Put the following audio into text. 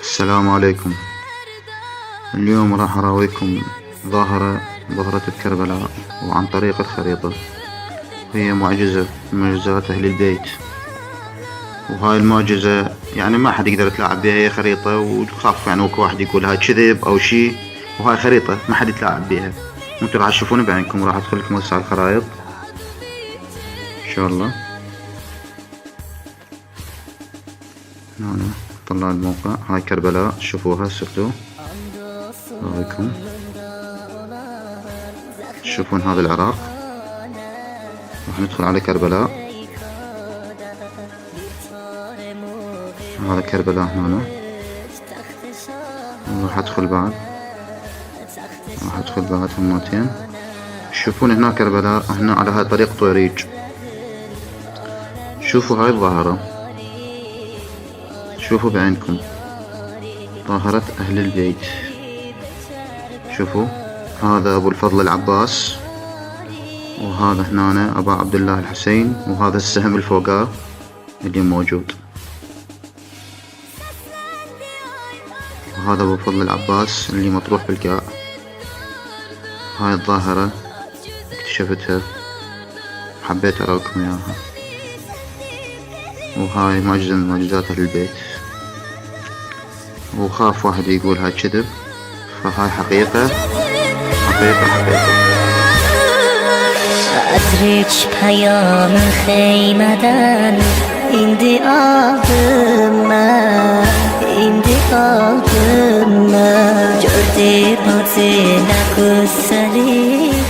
السلام عليكم. اليوم راح أراويكم ظاهرة بكربلاء وعن طريق الخريطة. هي معجزة من معجزات أهل البيت، وهاي المعجزة يعني ما حد يقدر يتلاعب بها. هي خريطة وتخاف يعني وكو واحد يقول هاي كذب أو شي، وهاي خريطة ما حد يتلاعب بها. انتوا راح تشوفون بعينكم، راح أدخل لكم هسه على الخرائط إن شاء الله. هنا طلع الموقع، هاي كربلاء شوفوها سكتوا رايكم. تشوفون هذا العراق، راح ندخل على كربلاء. هذا كربلاء هنا، راح ادخل بعد همتين. تشوفون هنا كربلاء، هنا على هاي طريق طويريج. شوفوا هاي الظاهرة، شوفوا بعينكم ظاهرة أهل البيت. شوفوا هذا أبو الفضل العباس، وهذا هنا أبا عبد الله الحسين، وهذا السهم الفوقاه اللي موجود، وهذا أبو الفضل العباس اللي مطروح بالكاء. هاي الظاهرة اكتشفتها، حبيت أراكم إياها، وهاي معجزة من معجزات أهل البيت. وخاف واحد يقول هاي كذب، فهاي حقيقة. أدرج پیام خیمدن indi ağıma gördü bazı nakusları.